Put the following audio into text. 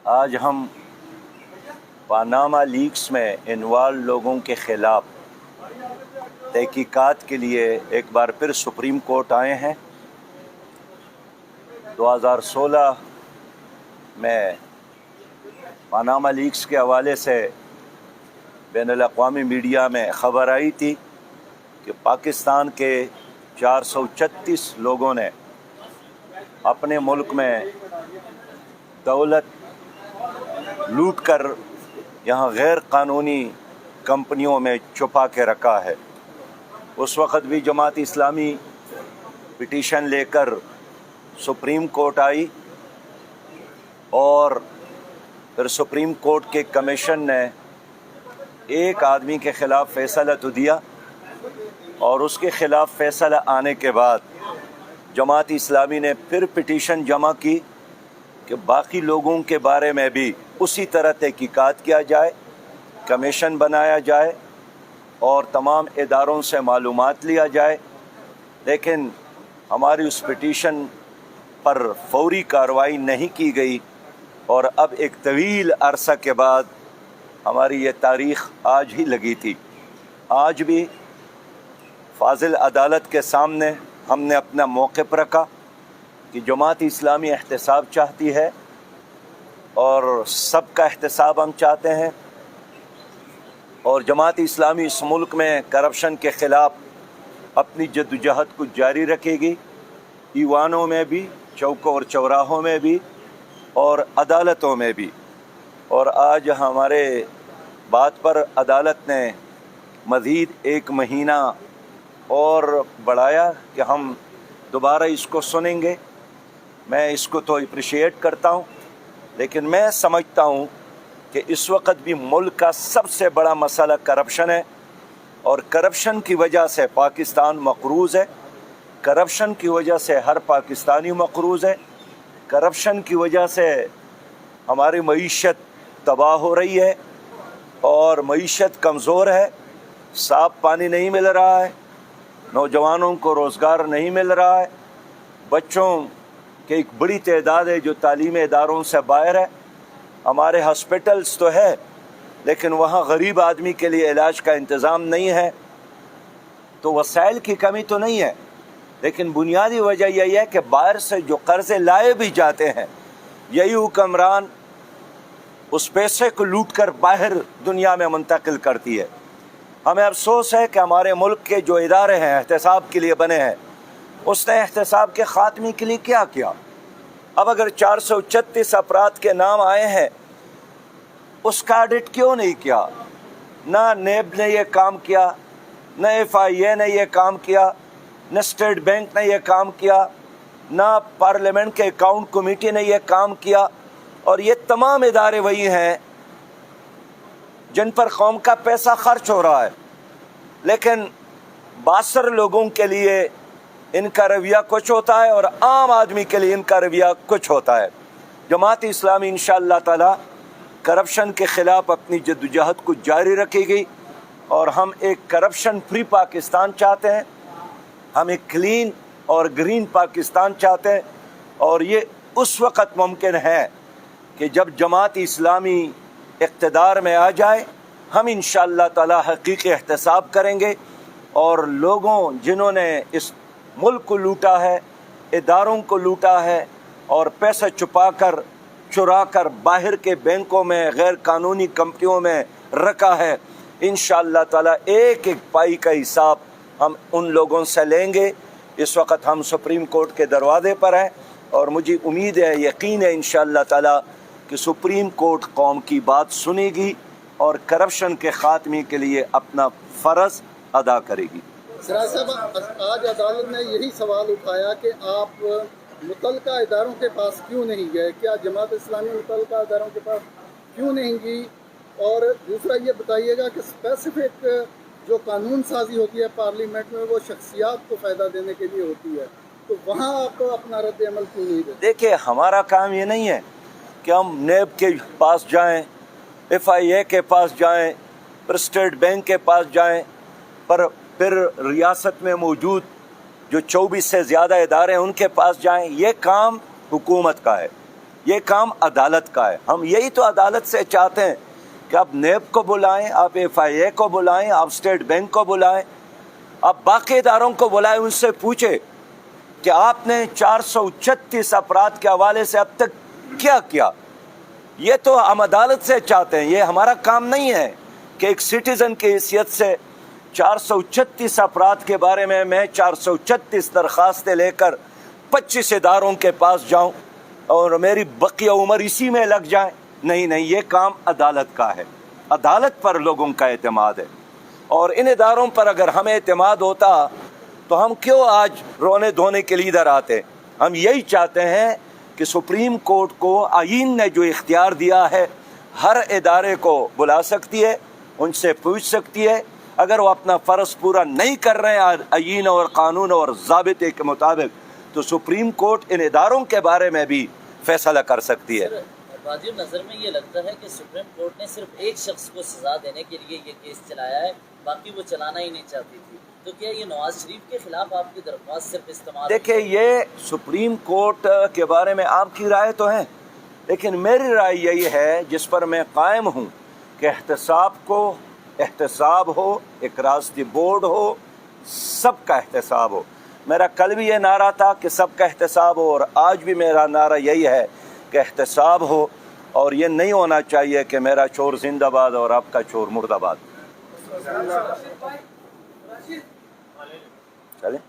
آج ہم Panama leaks میں انوالو لوگوں کے خلاف تحقیقات کے لیے ایک بار پھر سپریم کورٹ آئے ہیں۔ 2016 میں پاناما لیکس کے حوالے سے بین الاقوامی میڈیا میں خبر آئی تھی کہ پاکستان کے 436 لوگوں نے اپنے ملک میں دولت لوٹ کر یہاں غیر قانونی کمپنیوں میں چھپا کے رکھا ہے۔ اس وقت بھی جماعت اسلامی پٹیشن لے کر سپریم کورٹ آئی اور پھر سپریم کورٹ کے کمیشن نے ایک آدمی کے خلاف فیصلہ تو دیا، اور اس کے خلاف فیصلہ آنے کے بعد جماعت اسلامی نے پھر پٹیشن جمع کی کہ باقی لوگوں کے بارے میں بھی اسی طرح تحقیقات کیا جائے، کمیشن بنایا جائے اور تمام اداروں سے معلومات لیا جائے۔ لیکن ہماری اس پٹیشن پر فوری کارروائی نہیں کی گئی، اور اب ایک طویل عرصہ کے بعد ہماری یہ تاریخ آج ہی لگی تھی۔ آج بھی فاضل عدالت کے سامنے ہم نے اپنا موقف رکھا کہ جماعت اسلامی احتساب چاہتی ہے، اور سب کا احتساب ہم چاہتے ہیں، اور جماعت اسلامی اس ملک میں کرپشن کے خلاف اپنی جدوجہد کو جاری رکھے گی، ایوانوں میں بھی، چوکوں اور چوراہوں میں بھی، اور عدالتوں میں بھی۔ اور آج ہمارے بات پر عدالت نے مزید 1 مہینہ اور بڑھایا کہ ہم دوبارہ اس کو سنیں گے۔ میں اس کو تو اپریشیٹ کرتا ہوں، لیکن میں سمجھتا ہوں کہ اس وقت بھی ملک کا سب سے بڑا مسئلہ کرپشن ہے، اور کرپشن کی وجہ سے پاکستان مقروض ہے، کرپشن کی وجہ سے ہر پاکستانی مقروض ہے، کرپشن کی وجہ سے ہماری معیشت تباہ ہو رہی ہے، اور معیشت کمزور ہے، صاف پانی نہیں مل رہا ہے، نوجوانوں کو روزگار نہیں مل رہا ہے، بچوں کی ایک بڑی تعداد ہے جو تعلیمی اداروں سے باہر ہے۔ ہمارے ہاسپٹلز تو ہے، لیکن وہاں غریب آدمی کے لیے علاج کا انتظام نہیں ہے۔ تو وسائل کی کمی تو نہیں ہے، لیکن بنیادی وجہ یہی ہے کہ باہر سے جو قرضے لائے بھی جاتے ہیں، یہی حکمران اس پیسے کو لوٹ کر باہر دنیا میں منتقل کرتی ہے۔ ہمیں افسوس ہے کہ ہمارے ملک کے جو ادارے ہیں احتساب کے لیے بنے ہیں، اس نے احتساب کے خاتمے کے لیے کیا کیا؟ اب اگر 436 افراد کے نام آئے ہیں، اس کا آڈٹ کیوں نہیں کیا؟ نہ نیب نے یہ کام کیا، نہ FIA نے یہ کام کیا، نہ اسٹیٹ بینک نے یہ کام کیا، نہ پارلیمنٹ کے اکاؤنٹ کمیٹی نے یہ کام کیا۔ اور یہ تمام ادارے وہی ہیں جن پر قوم کا پیسہ خرچ ہو رہا ہے، لیکن باثر لوگوں کے لیے ان کا رویہ کچھ ہوتا ہے، اور عام آدمی کے لیے ان کا رویہ کچھ ہوتا ہے۔ جماعت اسلامی انشاءاللہ تعالی کرپشن کے خلاف اپنی جدوجہد کو جاری رکھے گی، اور ہم ایک کرپشن فری پاکستان چاہتے ہیں، ہم ایک کلین اور گرین پاکستان چاہتے ہیں، اور یہ اس وقت ممکن ہے کہ جب جماعت اسلامی اقتدار میں آ جائے۔ ہم انشاءاللہ تعالی حقیقی احتساب کریں گے، اور لوگوں جنہوں نے اس ملک کو لوٹا ہے، اداروں کو لوٹا ہے، اور پیسہ چھپا کر چرا کر باہر کے بینکوں میں غیر قانونی کمپنیوں میں رکھا ہے، انشاءاللہ تعالی ایک ایک پائی کا حساب ہم ان لوگوں سے لیں گے۔ اس وقت ہم سپریم کورٹ کے دروازے پر ہیں، اور مجھے امید ہے، یقین ہے انشاءاللہ تعالی کہ سپریم کورٹ قوم کی بات سنے گی اور کرپشن کے خاتمے کے لیے اپنا فرض ادا کرے گی۔ سراج صاحب، آج عدالت نے یہی سوال اٹھایا کہ آپ متعلقہ اداروں کے پاس کیوں نہیں گئے؟ کیا جماعت اسلامی متعلقہ اداروں کے پاس کیوں نہیں گئی؟ اور دوسرا یہ بتائیے گا کہ اسپیسیفک جو قانون سازی ہوتی ہے پارلیمنٹ میں، وہ شخصیات کو فائدہ دینے کے لیے ہوتی ہے، تو وہاں آپ اپنا رد عمل کیوں نہیں دیتے؟ دیکھیں، ہمارا کام یہ نہیں ہے کہ ہم نیب کے پاس جائیں، FIA کے پاس جائیں، پھر اسٹیٹ بینک کے پاس جائیں، پھر ریاست میں موجود جو 24 سے زیادہ ادارے ہیں ان کے پاس جائیں۔ یہ کام حکومت کا ہے، یہ کام عدالت کا ہے. ہم یہی تو عدالت سے چاہتے ہیں کہ آپ نیب کو بلائیں, آپ FIA کو بلائیں, آپ اسٹیٹ بینک کو بلائیں, آپ باقی اداروں کو بلائیں, ان سے پوچھیں کہ آپ نے 436 افراد کے حوالے سے اب تک کیا کیا. یہ تو ہم عدالت سے چاہتے ہیں, یہ ہمارا کام نہیں ہے کہ ایک سٹیزن کی حیثیت سے 436 افراد کے بارے میں 436 درخواستیں لے کر 25 اداروں کے پاس جاؤں اور میری بقیہ عمر اسی میں لگ جائے. نہیں, یہ کام عدالت کا ہے. عدالت پر لوگوں کا اعتماد ہے, اور ان اداروں پر اگر ہمیں اعتماد ہوتا تو ہم کیوں آج رونے دھونے کے لیے ادھر آتے. ہم یہی چاہتے ہیں کہ سپریم کورٹ کو آئین نے جو اختیار دیا ہے ہر ادارے کو بلا سکتی ہے, ان سے پوچھ سکتی ہے. اگر وہ اپنا فرض پورا نہیں کر رہے ہیں آئین اور قانون اور ضابطے کے مطابق تو سپریم کورٹ ان اداروں کے بارے میں بھی فیصلہ کر سکتی ہے. واجب نظر میں یہ لگتا ہے کہ سپریم کورٹ نے صرف ایک شخص کو سزا دینے کے لیے یہ کیس چلایا ہے, باقی وہ چلانا ہی نہیں چاہتی تھی. تو کیا یہ نواز شریف کے خلاف آپ کی درخواست صرف استعمال؟ دیکھیں, یہ سپریم کورٹ کے بارے میں آپ کی رائے تو ہے, لیکن میری رائے یہی ہے جس پر میں قائم ہوں کہ احتساب ہو, ایک راستی بورڈ ہو, سب کا احتساب ہو. میرا کل بھی یہ نعرہ تھا کہ سب کا احتساب ہو, اور آج بھی میرا نعرہ یہی ہے کہ احتساب ہو, اور یہ نہیں ہونا چاہیے کہ میرا چور زندہ باد اور آپ کا چور مردہ باد. چلیں.